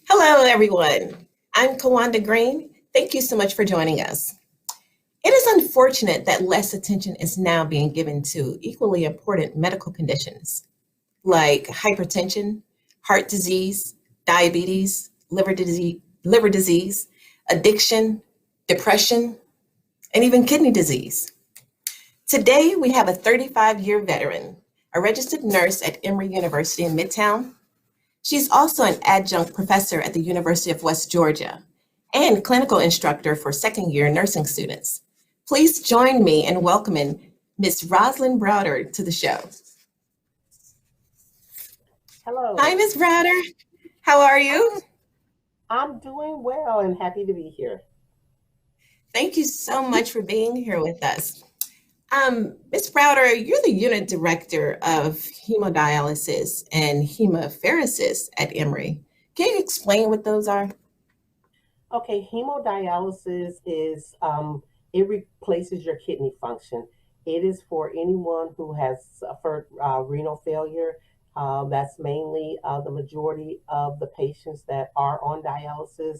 Hello, everyone. I'm Kawanda Green. Thank you so much for joining us. It is unfortunate that less attention is now being given to equally important medical conditions like hypertension, heart disease, diabetes, liver disease, addiction, depression, and even kidney disease. Today, we have a 35-year veteran, a registered nurse at Emory University in Midtown. She's also an adjunct professor at the University of West Georgia and clinical instructor for second-year nursing students. Please join me in welcoming Ms. Rosalind Browder to the show. Hello. Hi, Ms. Browder. How are you? I'm doing well and happy to be here. Thank you so much for being here with us. Ms. Browder, you're the unit director of hemodialysis and hemopheresis at Emory. Can you explain what those are? Okay, hemodialysis is it replaces your kidney function. It is for anyone who has suffered renal failure. That's mainly the majority of the patients that are on dialysis.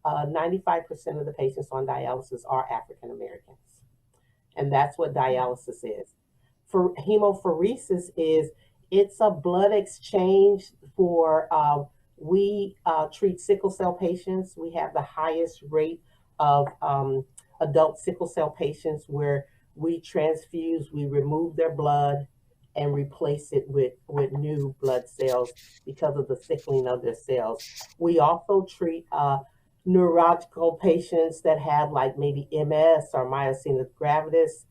95% of the patients on dialysis are African Americans, and that's what dialysis is. For hemopheresis is it's a blood exchange for we treat sickle cell patients. We have the highest rate of adult sickle cell patients where we transfuse, we remove their blood and replace it with new blood cells because of the sickling of their cells. We also treat neurological patients that have like maybe MS or myasthenia gravis.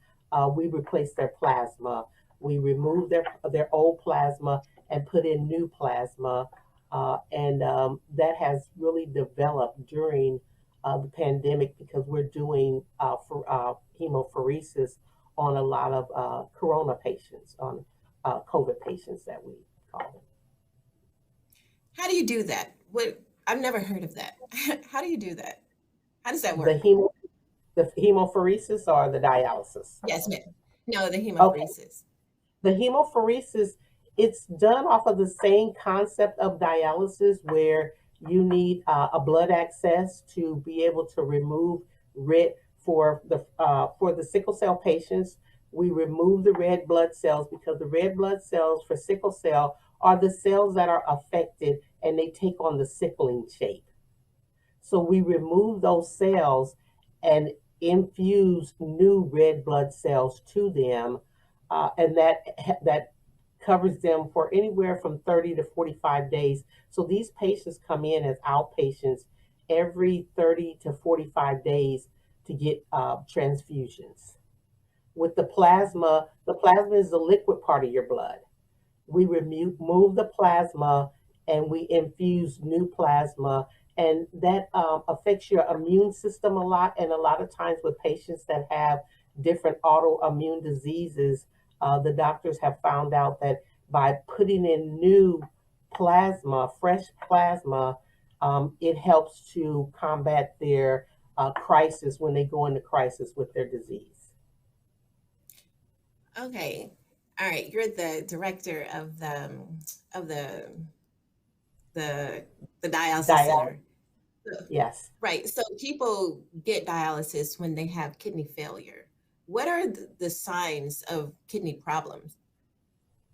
We replace their plasma. We remove their old plasma and put in new plasma. And that has really developed during the pandemic because we're doing hemopheresis on a lot of corona patients, on COVID patients that we call them. How do you do that? I've never heard of that. How do you do that? How does that The work? hemo, the hemopheresis or the dialysis? Yes, ma'am. No, the Okay, hemopheresis. the hemopheresis, it's done off of the same concept of dialysis where you need a blood access to be able to remove red for the sickle cell patients. We remove the red blood cells because the red blood cells for sickle cell are the cells that are affected and they take on the sickling shape. So we remove those cells and infuse new red blood cells to them, and that covers them for anywhere from 30 to 45 days. So these patients come in as outpatients every 30 to 45 days to get transfusions. With the plasma is the liquid part of your blood. We remove the plasma and we infuse new plasma, and that affects your immune system a lot. And a lot of times with patients that have different autoimmune diseases, the doctors have found out that by putting in new plasma, fresh plasma, it helps to combat their crisis when they go into crisis with their disease. Okay. All right. You're the director of the the dialysis Dial, center. So- yes. Right. So people get dialysis when they have kidney failure. What are the signs of kidney problems?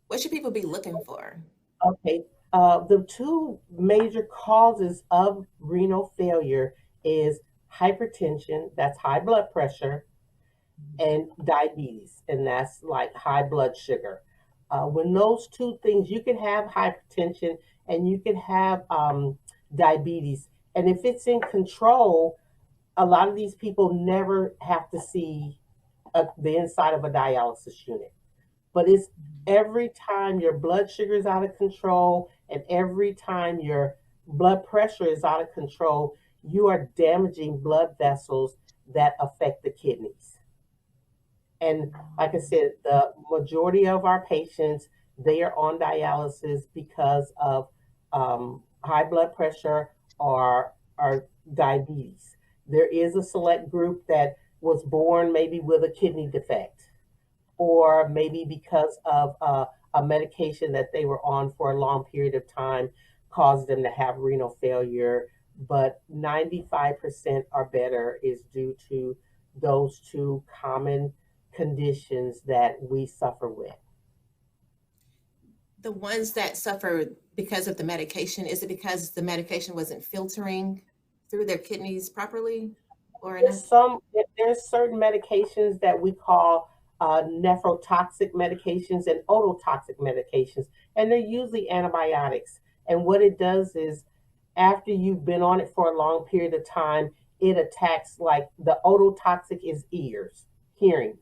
What should people be looking for? Okay. The two major causes of renal failure is hypertension, that's high blood pressure, and diabetes, and that's like high blood sugar. When those two things, you can have hypertension and you can have diabetes. And if it's in control, a lot of these people never have to see the inside of a dialysis unit. But it's every time your blood sugar is out of control and every time your blood pressure is out of control, you are damaging blood vessels that affect the kidneys. And like I said, the majority of our patients, they are on dialysis because of high blood pressure or diabetes. There is a select group that was born maybe with a kidney defect or maybe because of a medication that they were on for a long period of time caused them to have renal failure. But 95% or better is due to those two common conditions that we suffer with. The ones that suffer because of the medication, is it because the medication wasn't filtering through their kidneys properly or enough? There's certain medications that we call nephrotoxic medications and ototoxic medications, and they're usually antibiotics. And what it does is, after you've been on it for a long period of time, it attacks, like the ototoxic is ears, hearing.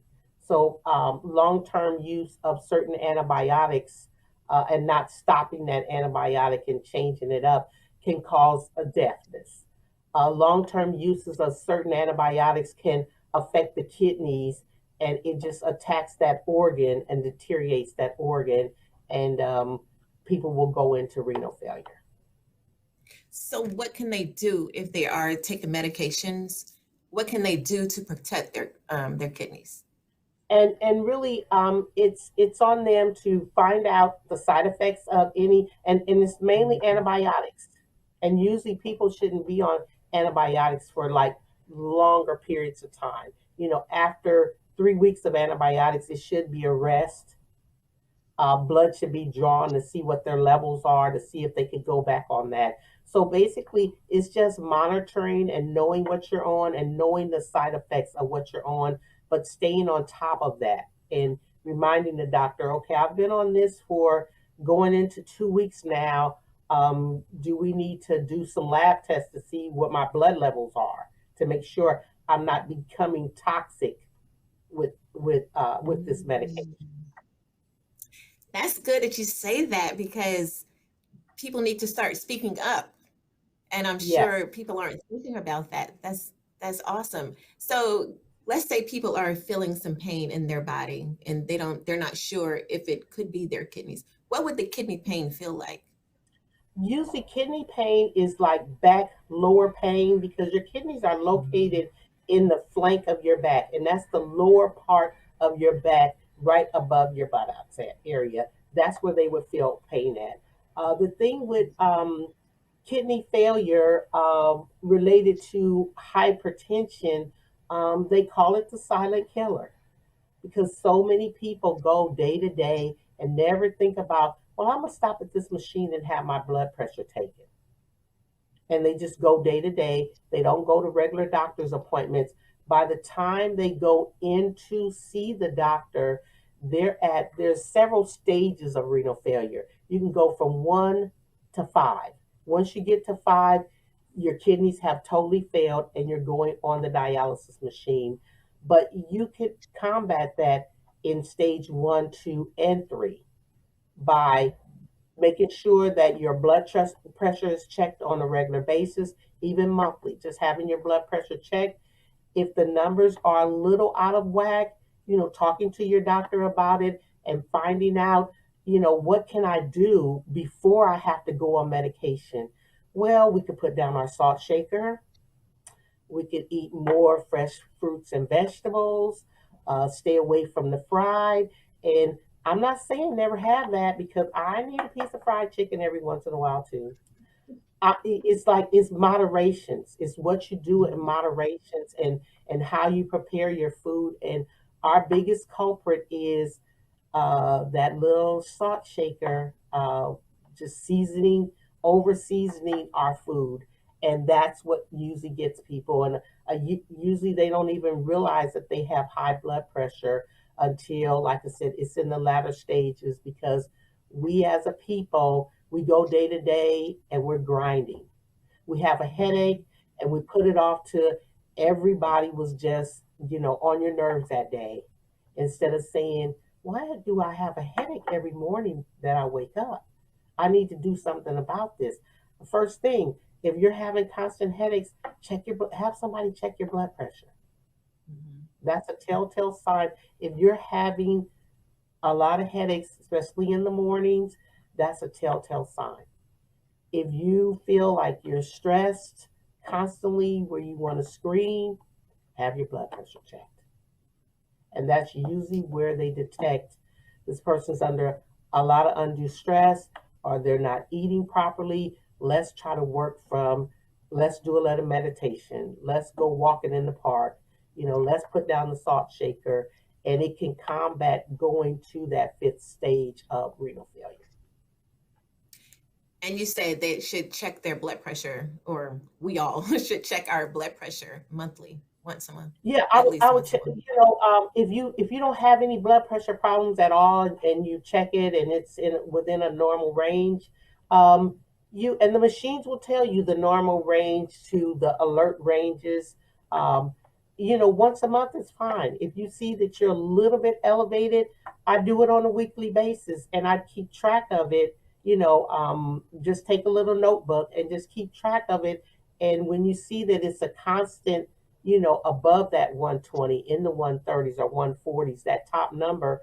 So long-term use of certain antibiotics and not stopping that antibiotic and changing it up can cause a deafness. Long-term uses of certain antibiotics can affect the kidneys, and it just attacks that organ and deteriorates that organ, and people will go into renal failure. So, what can they do if they are taking medications? What can they do to protect their kidneys? And really, it's on them to find out the side effects of any, and it's mainly antibiotics. And usually people shouldn't be on antibiotics for like longer periods of time. After 3 weeks of antibiotics, it should be a rest. Blood should be drawn to see what their levels are, to see if they could go back on that. So basically, it's just monitoring and knowing what you're on and knowing the side effects of what you're on, but staying on top of that and reminding the doctor, okay, I've been on this for going into 2 weeks now. Do we need to do some lab tests to see what my blood levels are to make sure I'm not becoming toxic with this medication? That's good that you say that because people need to start speaking up, and I'm Yes. sure people aren't thinking about that. That's awesome. So let's say people are feeling some pain in their body and they're not sure if it could be their kidneys. What would the kidney pain feel like? Usually, kidney pain is like back lower pain because your kidneys are located in the flank of your back, and that's the lower part of your back, right above your buttocks area. That's where they would feel pain at. The thing with kidney failure related to hypertension, they call it the silent killer because so many people go day to day and never think about, well, I'm gonna stop at this machine and have my blood pressure taken. And they just go day to day. They don't go to regular doctor's appointments. By the time they go in to see the doctor, there's several stages of renal failure. You can go from 1 to 5. Once you get to 5, your kidneys have totally failed and you're going on the dialysis machine. But you can combat that in stage 1, 2, and 3 by making sure that your pressure is checked on a regular basis, even monthly, just having your blood pressure checked. If the numbers are a little out of whack, talking to your doctor about it and finding out, what can I do before I have to go on medication? Well, we could put down our salt shaker. We could eat more fresh fruits and vegetables, stay away from the fried. And I'm not saying never have that because I need a piece of fried chicken every once in a while too. It's like it's moderations. It's what you do in moderations and how you prepare your food. And our biggest culprit is that little salt shaker, just seasoning, over seasoning our food. And that's what usually gets people. And usually they don't even realize that they have high blood pressure until, like I said, it's in the latter stages because we as a people, we go day to day and we're grinding. We have a headache and we put it off to everybody was just, on your nerves that day instead of saying, why do I have a headache every morning that I wake up? I need to do something about this. First thing, if you're having constant headaches, have somebody check your blood pressure. Mhm. That's a telltale sign. If you're having a lot of headaches, especially in the mornings, that's a telltale sign. If you feel like you're stressed constantly, where you want to scream, have your blood pressure checked. And that's usually where they detect this person's under a lot of undue stress, or they're not eating properly. Let's try to work from, let's do a little meditation. Let's go walking in the park. Let's put down the salt shaker, and it can combat going to that fifth stage of renal failure. And you said they should check their blood pressure, or we all should check our blood pressure monthly, once a month, Yeah, at I least would once a check. month. If you don't have any blood pressure problems at all, and you check it and it's within a normal range, um, you and the machines will tell you the normal range to the alert ranges. Um, once a month is fine. If you see that you're a little bit elevated, I do it on a weekly basis, and I keep track of it. Just take a little notebook and just keep track of it. And when you see that it's a constant, above that 120, in the 130s or 140s, that top number,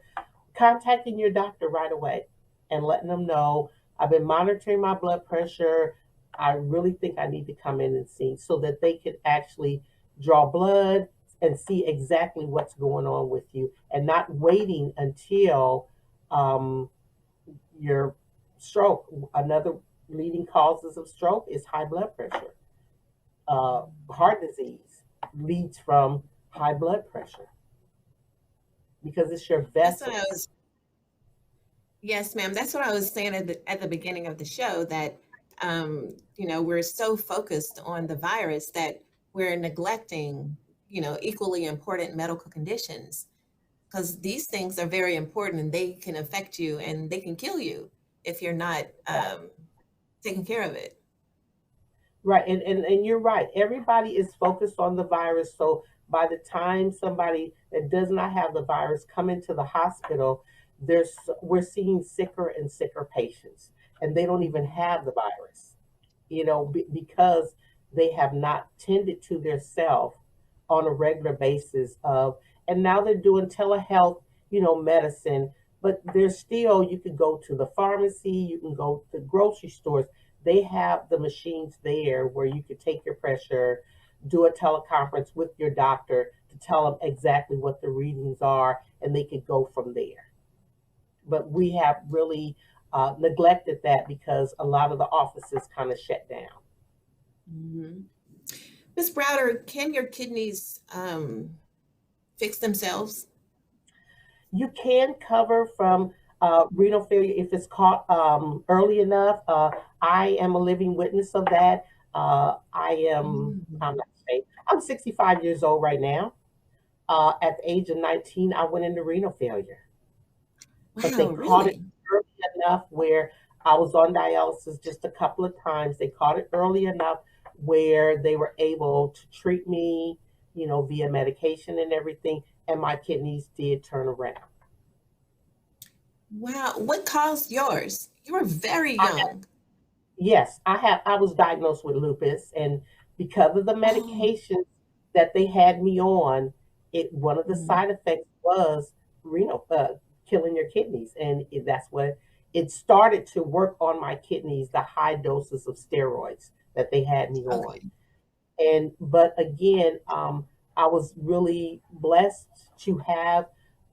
contacting your doctor right away and letting them know, I've been monitoring my blood pressure. I really think I need to come in and see, so that they could actually draw blood and see exactly what's going on with you, and not waiting until um, your stroke. Another leading causes of stroke is high blood pressure. Heart disease leads from high blood pressure because it's your That's what I vessels. was, yes, ma'am. That's what I was saying at the beginning of the show, that, we're so focused on the virus that we're neglecting, equally important medical conditions, because these things are very important and they can affect you and they can kill you if you're not taking care of it. Right, and you're right. Everybody is focused on the virus. So by the time somebody that does not have the virus come into the hospital, we're seeing sicker and sicker patients, and they don't even have the virus. Because they have not tended to their self on a regular basis and now they're doing telehealth, medicine, but there's still, you could go to the pharmacy, you can go to grocery stores. They have the machines there where you could take your pressure, do a teleconference with your doctor to tell them exactly what the readings are, and they could go from there. But we have really neglected that because a lot of the offices kind of shut down. Mhm. Miss Browder, can your kidneys fix themselves? You can cover from renal failure if it's caught early enough. I am a living witness of that. Mm. I'm not saying, I'm 65 years old right now. At the age of 19, I went into renal failure, but they Wow, caught it really? early enough where I was on dialysis just a couple of times. They caught it early enough where they were able to treat me, via medication and everything, and my kidneys did turn around. Wow. What caused yours? You were very I young. Yes, I was diagnosed with lupus, and because of the Oh. medications that they had me on, it one of the Mm. side effects was renal killing your kidneys, and that's what it started to work on my kidneys, the high doses of steroids that they had me on. Okay. And but again, I was really blessed to have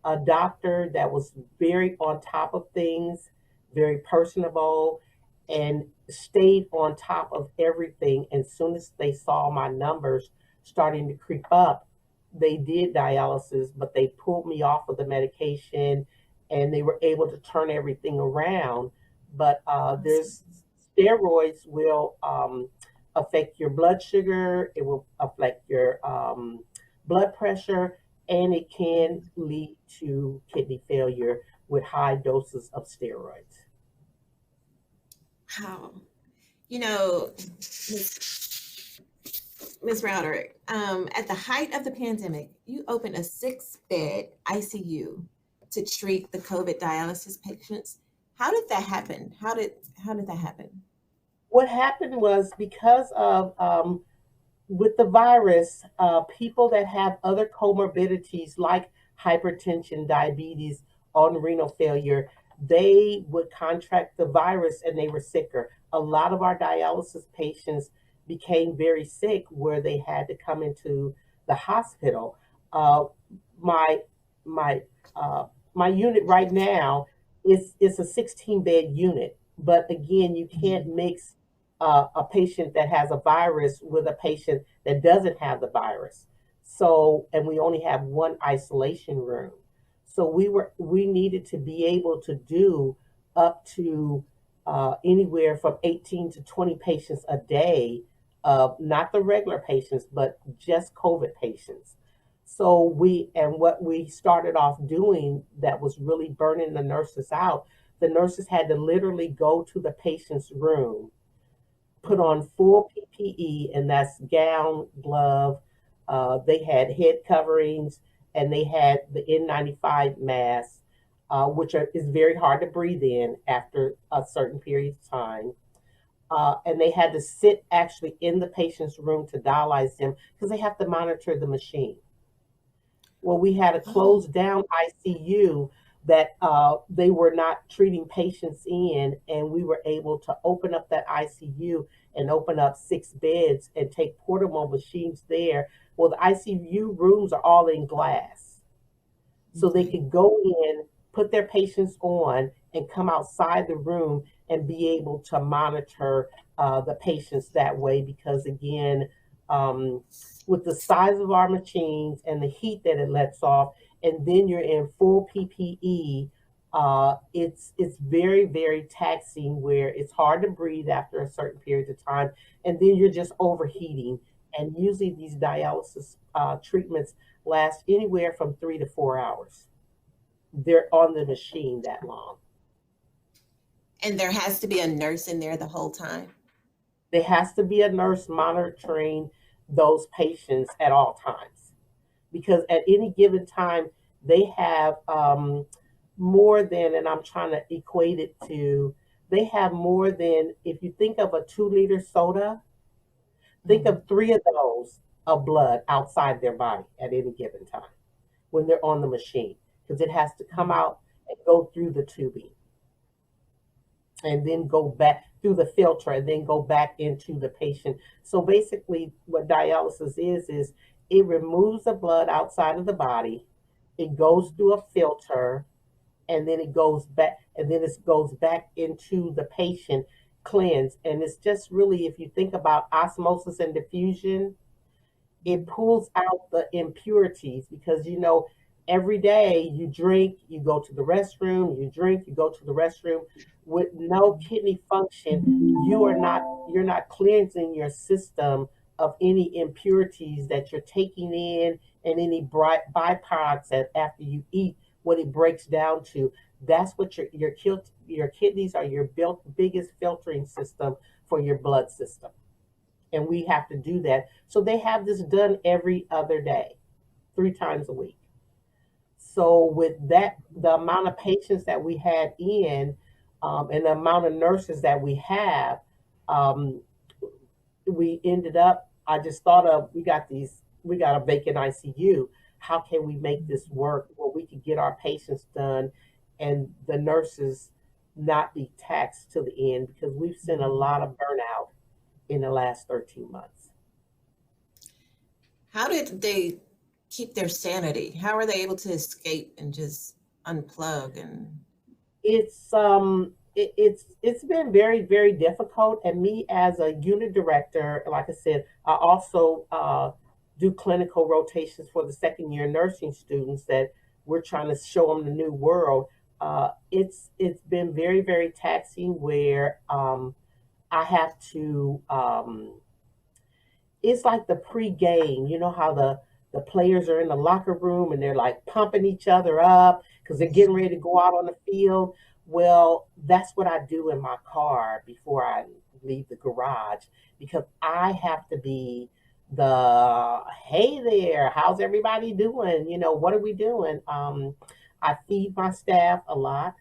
a doctor that was very on top of things, very personable, and stayed on top of everything. As soon as they saw my numbers starting to creep up, they did dialysis, but they pulled me off of the medication, and they were able to turn everything around. But Awesome. there's steroids will affect your blood sugar, it will affect your blood pressure, and it can lead to kidney failure with high doses of steroids. Wow. You know, Ms. Router, at the height of the pandemic, you opened a 6-bed ICU to treat the COVID dialysis patients. How did that happen? How did that happen? What happened was because of with the virus, people that have other comorbidities like hypertension, diabetes, on renal failure, they would contract the virus and they were sicker. A lot of our dialysis patients became very sick where they had to come into the hospital. Uh, my my my unit right now is it's a 16-bed unit, but again, you can't mix a patient that has a virus with a patient that doesn't have the virus. So, and we only have one isolation room. So we needed to be able to do up to anywhere from 18 to 20 patients a day, not the regular patients, but just COVID patients. So what we started off doing that was really burning the nurses out, the nurses had to literally go to the patient's room, put on full PPE, and that's gown, glove. They had head coverings, and they had the N95 mask, is very hard to breathe in after a certain period of time. And they had to sit actually in the patient's room to dialyze them because they have to monitor the machine. Well, we had a Oh, closed down ICU that they were not treating patients in, and we were able to open up that ICU and open up 6 beds and take portable machines there. Well, the ICU rooms are all in glass, so they okay. could go in, put their patients on, and come outside the room and be able to monitor the patients that way. Because again, um, with the size of our machines and the heat that it lets off, and then you're in full PPE, it's very very taxing. Where it's hard to breathe after a certain period of time, and then you're just overheating. And usually these dialysis treatments last anywhere from 3 to 4 hours. They're on the machine that long. And there has to be a nurse in there the whole time. There has to be a nurse monitoring those patients at all times because at any given time they have more than, and I'm trying to equate it to, they have more than, if you think of a 2 liter soda, think Mhm. of three of those of blood outside their body at any given time when they're on the machine because it has to come Mhm. out and go through the tubing and then go back through the filter and then go back into the patient. So basically, what dialysis is it removes the blood outside of the body, it goes through a filter, and then it goes back, and then it goes back into the patient cleanse. And it's just really, if you think about osmosis and diffusion, it pulls out the impurities because every day you drink, you go to the restroom, you drink, you go to the restroom with no Mhm. kidney function. You're not cleansing your system of any impurities that you're taking in and any bright byproducts that after you eat, what it breaks down to. That's what your kidneys are your biggest filtering system for your blood system, and we have to do that. So they have this done every other day, 3 times a week. So with that, the amount of patients that we had in, and the amount of nurses that we have, um, we ended up. I just thought of we got a vacant ICU. How can we make this work where we could get our patients done, and the nurses not be taxed to the end because we've seen a Mhm. lot of burnout in the last 13 months. How did they keep their sanity? How are they able to escape and just unplug and It's been very very difficult, and me as a unit director, like I said, I also do clinical rotations for the second year nursing students that we're trying to show them the new world. It's been very very taxing where I have to it's like the pre-game. You know how the players are in the locker room and they're like pumping each other up because they're getting ready to go out on the field. Well, that's what I do in my car before I leave the garage because I have to be the hey there, how's everybody doing? What are we doing? I feed my staff a lot,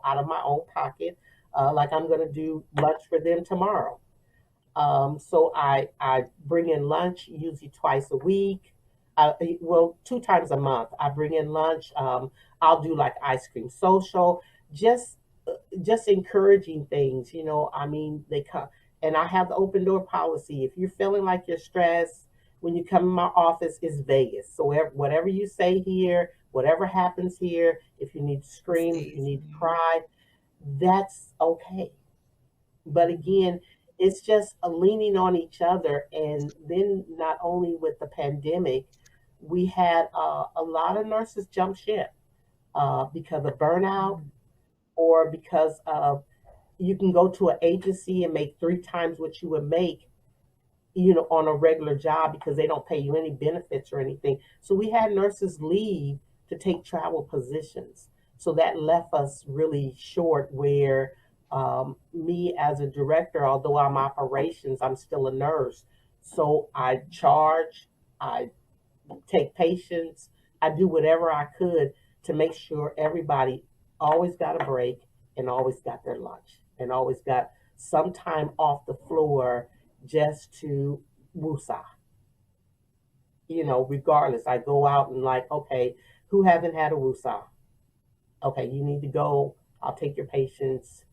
out of my own pocket, like I'm going to do lunch for them tomorrow. So I bring in lunch usually twice a week. Well, 2 times a month. I bring in lunch. I'll do like ice cream social, just just encouraging things. I mean, they come, and I have the open door policy. If you're feeling like you're stressed, when you come in my office, it's Vegas. So whatever you say here, whatever happens here, if you need to scream, if you Stays. need to cry, that's okay. But again, it's just a leaning on each other. And then not only with the pandemic, we had a lot of nurses jump ship because of burnout Mhm. or because of you can go to an agency and make three times what you would make, on a regular job because they don't pay you any benefits or anything. So we had nurses leave to take travel positions. So that left us really short where me as a director, although I'm operations, I'm still a nurse. So I charge, I take patients, I do whatever I could to make sure everybody always got a break and always got their lunch and always got some time off the floor just to woosah. Regardless, I go out and like, okay, who haven't had a woosah? Okay, you need to go. I'll take your patients.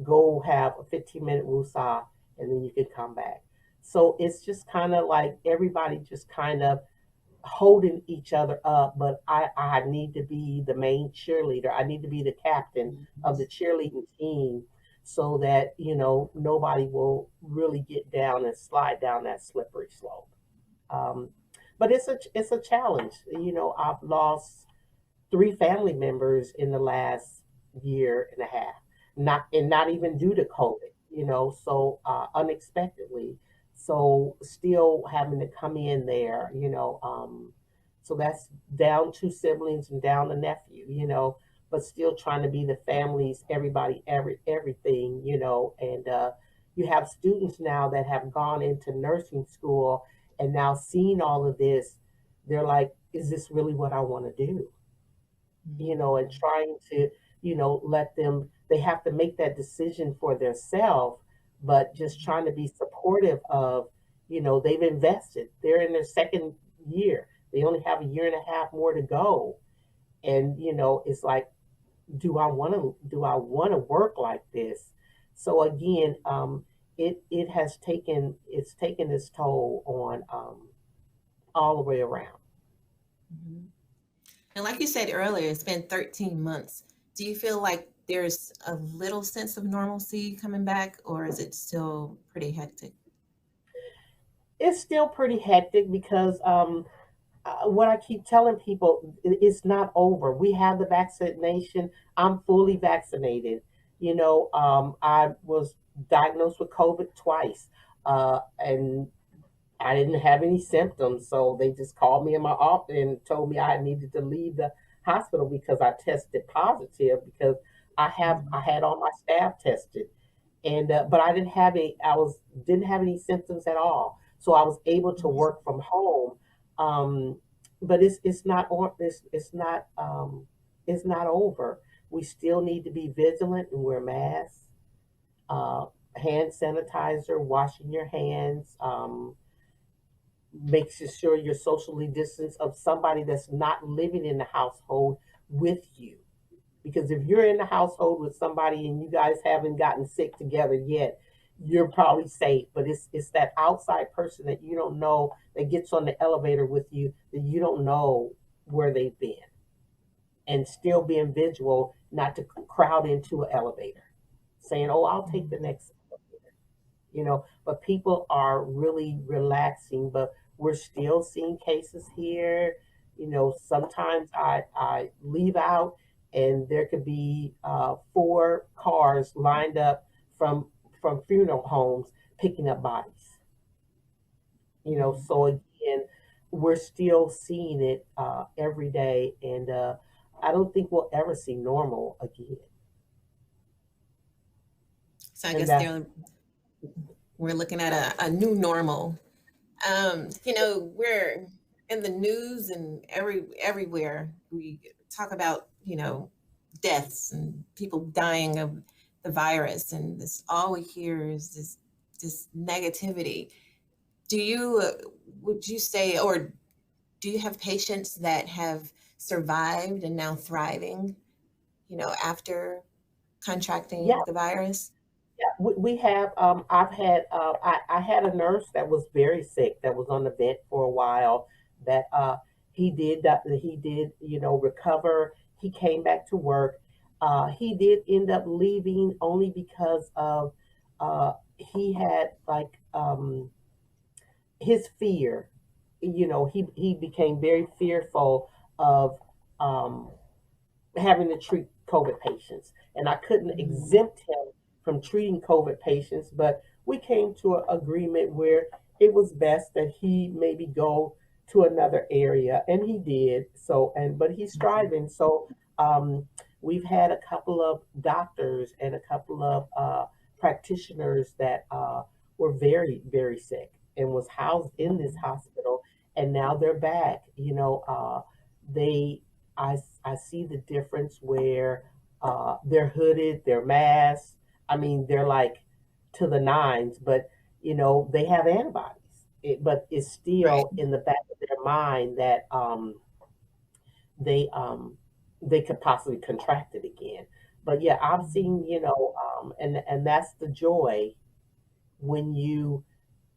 Go have a 15-minute woosah, and then you can come back. So it's just kind of like everybody just kind of holding each other up, but I need to be the main cheerleader. I need to be the captain of the cheerleading team so that, nobody will really get down and slide down that slippery slope. Um, but it's a challenge. I've lost three family members in the last year and a half, not even due to COVID, so unexpectedly. So still having to come in there, so that's down two siblings and down a nephew, but still trying to be the families, everybody, everything, and you have students now that have gone into nursing school and now seeing all of this, they're like, is this really what I want to do? And Mhm. trying to, let them, they have to make that decision for themselves, but just trying to be supportive of, they've invested, they're in their second year, they only have a year and a half more to go. And, it's like, do I want to work like this? So again, it's taken its toll on all the way around. Mhm. And like you said earlier, it's been 13 months. Do you feel like there's a little sense of normalcy coming back, or is it still pretty hectic? It's still pretty hectic because what I keep telling people, it's not over. We have the vaccination. I'm fully vaccinated. I was diagnosed with COVID twice, and I didn't have any symptoms. So they just called me in my office and told me I needed to leave the hospital because I tested positive because I Mhm. had all my staff tested, and but I didn't have any symptoms at all, so I was able to Mhm. work from home. um, but it's not over. We still need to be vigilant and wear masks, uh, hand sanitizer, washing your hands, makes sure you're socially distanced of somebody that's not living in the household with you, because if you're in the household with somebody and you guys haven't gotten sick together yet, you're probably safe. But it's that outside person that you don't know that gets on the elevator with you that you don't know where they've been, and still being vigilant not to crowd into an elevator, saying, "Oh, I'll take the Mhm. next." But people are really relaxing, but we're still seeing cases here. Sometimes I leave out and there could be four cars lined up from funeral homes picking up bodies. Mhm. So again, we're still seeing it every day, and I don't think we'll ever see normal again. So I And guess that's we're looking at a new normal. We're in the news and everywhere we talk about, deaths and people dying of the virus, and this all we hear is this negativity. Do you would you say, or do you have patients that have survived and now thriving, after yeah. contracting the virus? Yeah, we have. I had a nurse that was very sick that was on the vent for a while. That he did, recover. He came back to work. He did end up leaving only because of he had like his fear. He became very fearful of um, having to treat COVID patients, and I couldn't Mhm. exempt him from treating COVID patients. But we came to an agreement where it was best that he maybe go to another area, and he did. So, but he's Mhm. striving. So, um, we've had a couple of doctors and a couple of practitioners that were very, very sick and was housed in this Mhm. hospital, and now they're back. They I see the difference where they're hooded, they're masked. I mean, they're like to the nines, but they have antibodies. But it's Right. still in the back of their mind that they they could possibly contract it again. But yeah, I've Mhm. seen, and that's the joy when you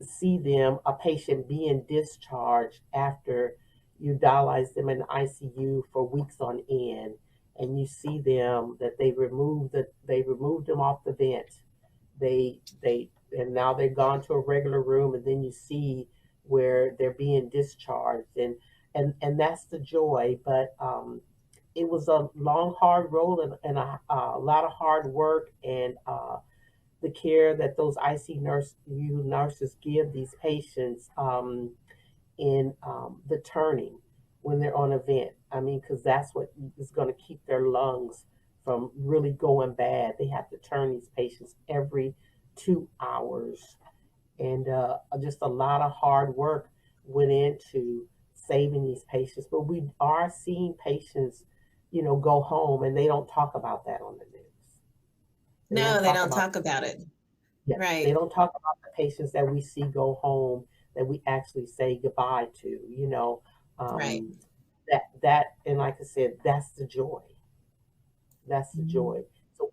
see them, a patient being discharged after you dialyze them in the ICU for weeks on end, and you see them that they removed them off the vent. They and now they've gone to a regular room, and then you see where they're being discharged, and that's the joy. But it was a long, hard road, and a lot of hard work, and the care that those ICU nurses give these patients in the turning when they're on a vent. I mean, because that's what is going to keep their lungs from really going bad. They have to turn these patients every 2 hours, and just a lot of hard work went into saving these patients. But we are seeing patients, go home, and they don't talk about that on the news. They don't No, they talk don't about talk about it. Yeah, they Right. don't talk about the patients that we see go home, that we actually say goodbye to. Right. Um, that and like I said, that's the joy. That's the Mhm. joy. So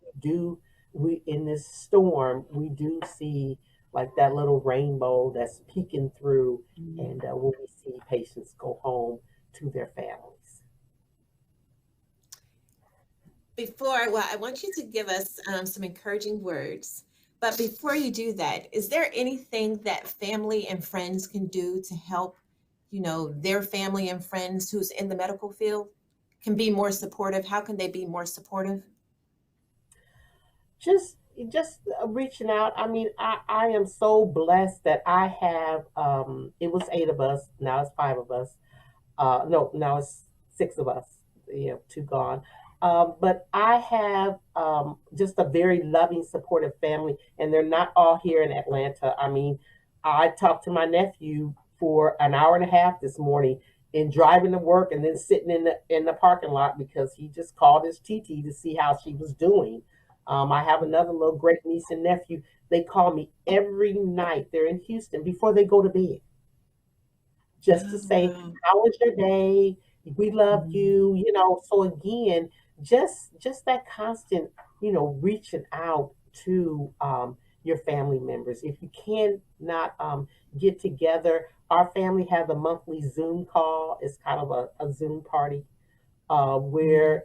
we in this storm we do see like that little rainbow that's peeking through, Mhm. and when we see patients go home to their families. Well, I want you to give us some encouraging words. But before you do that, is there anything that family and friends can do to help, their family and friends who's in the medical field can be more supportive? How can they be more supportive? Just reaching out. I mean, I am so blessed that I have it was 8 of us, now it's 5 of us. No, now it's 6 of us. Two gone. But I have just a very loving, supportive family, and they're not all here in Atlanta. I mean, I talked to my nephew for an hour and a half this morning in driving to work, and then sitting in the parking lot because he just called his TT to see how she was doing. I have another little great niece and nephew. They call me every night. They're in Houston before they go to bed, just to Oh, say, wow. how was your day? We love Mhm. you. So again, just that constant, reaching out to your family members. If you cannot get together, our family has a monthly Zoom call. It's kind of a Zoom party Mhm. where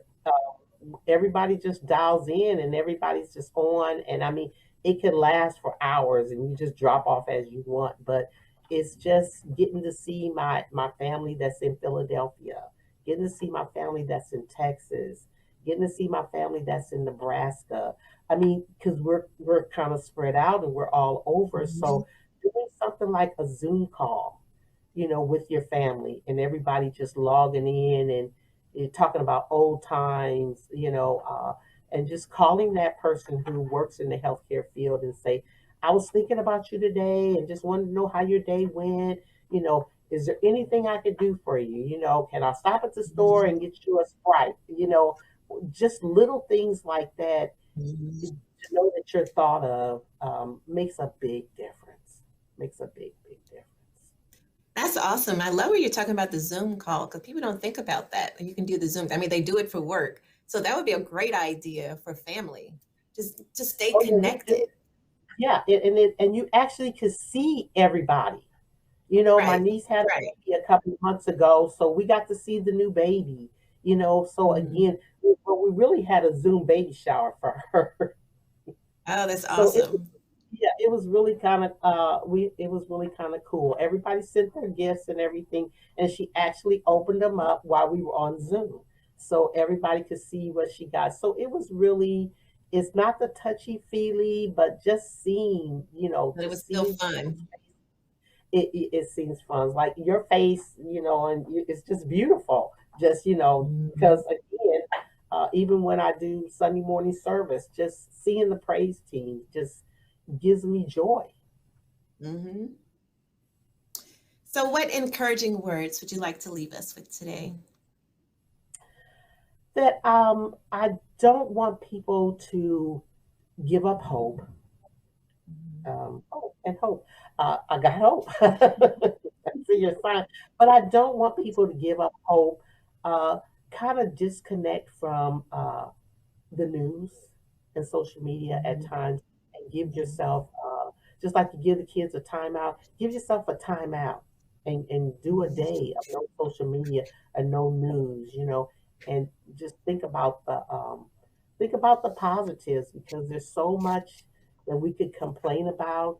everybody just dials in and everybody's just on. And I mean, it could last for hours, and you just drop off as you want. But it's just getting to see my family that's in Philadelphia, getting to see my family that's in Texas, getting to see my family that's in Nebraska. I mean, because we're kind of spread out and we're all over. Mhm. So doing something like a Zoom call, with your family, and everybody just logging in, and you're talking about old times, and just calling that person who works in the healthcare field and say, I was thinking about you today and just wanted to know how your day went. Is there anything I could do for you? Can I stop at the store Mhm. and get you a Sprite? Just little things like that, to Mhm. know that you're thought of makes a big difference. Makes a big, big difference. That's awesome. I love where you're talking about the Zoom call because people don't think about that. You can do the Zoom. I mean, they do it for work. So that would be a great idea for family. Just to stay Oh yeah, we do. connected. Yeah, and you actually could see everybody. My Right. niece had a Right. baby a couple of months ago, so we got to see the new baby. So Mhm. again, we really had a Zoom baby shower for her. Oh, that's So it was, awesome. yeah, it was really kind of we it was really kind of cool. Everybody sent their gifts and everything, and she actually opened them up while we were on Zoom, so everybody could see what she got. So it was really, it's not the touchy feely, but just seeing, But it was just still seeing people's fun. face, it seems fun. Like your face, and it's just beautiful. Just Mhm. because again, even when I do Sunday morning service, just seeing the praise team just gives me joy. Mhm. So, what encouraging words would you like to leave us with today? That I don't want people to give up hope. And hope. I got hope. I see your sign. But I don't want people to give up hope. Uh, Kind of disconnect from the news and social media at Mhm. times, and give Mhm. yourself, just like you give the kids a timeout, give yourself a timeout, and do a Mhm. day of no social media and no news, and just think about the positives, because there's so much that we could complain about.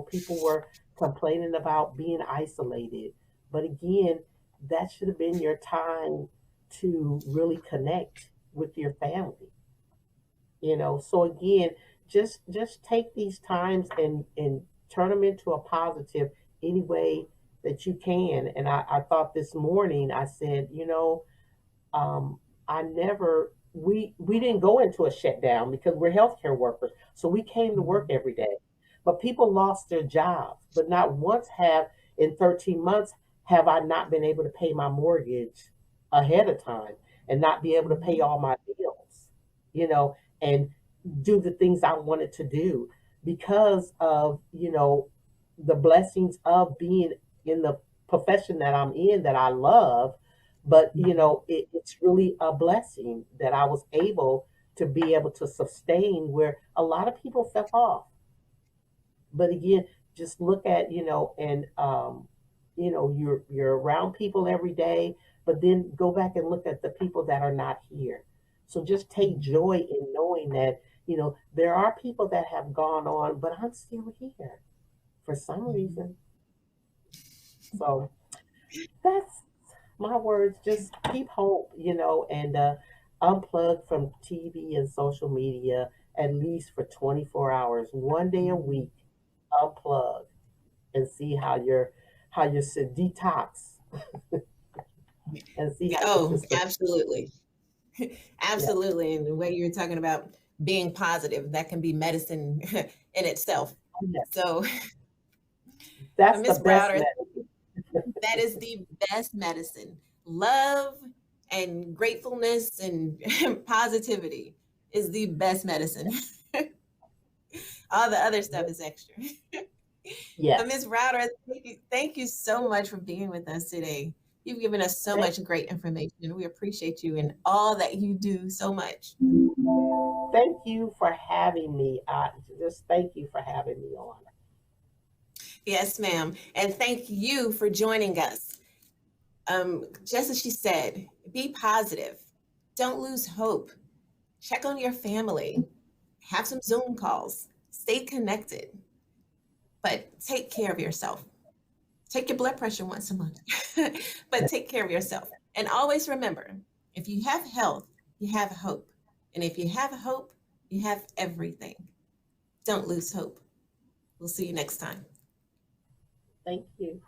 People were complaining about being isolated, but again, that should have been your time to really connect with your family. So again, just take these times and turn them into a positive any way that you can. And I thought this morning, I said, um, I never we didn't go into a shutdown because we're healthcare workers, so we came to work Mhm. every day. But people lost their jobs, but not once have in 13 months have I not been able to pay my mortgage ahead of time, and not be able to pay Mhm. all my bills, and do the things I wanted to do because of, the blessings of being in the profession that I'm in, that I love. But Mhm. it's really a blessing that I was able to be able to sustain where a lot of people fell off. But again, just look at, and you're around people every day, but then go back and look at the people that are not here. So just take Mhm. joy in knowing that, there are people that have gone on, but I'm still here for some Mhm. reason. So that's my words. Just keep hope, and unplug from TV and social media at least for 24 hours, one day a Mhm. week. Unplug and see how your detox, and see Yeah, how your oh, system. absolutely. Yeah, Absolutely. And the way you're talking about being positive, that can be medicine in itself. yeah. So, That's the Miss best Browder, medicine. that is the best medicine. Love and gratefulness and positivity is the best medicine. All the other stuff is extra. But Yes. Miss Router, thank you so much for being with us today. You've given us so Thank, much great information. We appreciate you and all that you do so much. thank you for having me. Just thank you for having me on. Yes, ma'am. And thank you for joining us. Just as she said, be positive. Don't lose hope. Check on your family. Have some Zoom calls. Stay connected, but take care of yourself. Take your blood pressure once a month, but take care of yourself. And always remember, if you have health, you have hope. And if you have hope, you have everything. Don't lose hope. We'll see you next time. Thank you.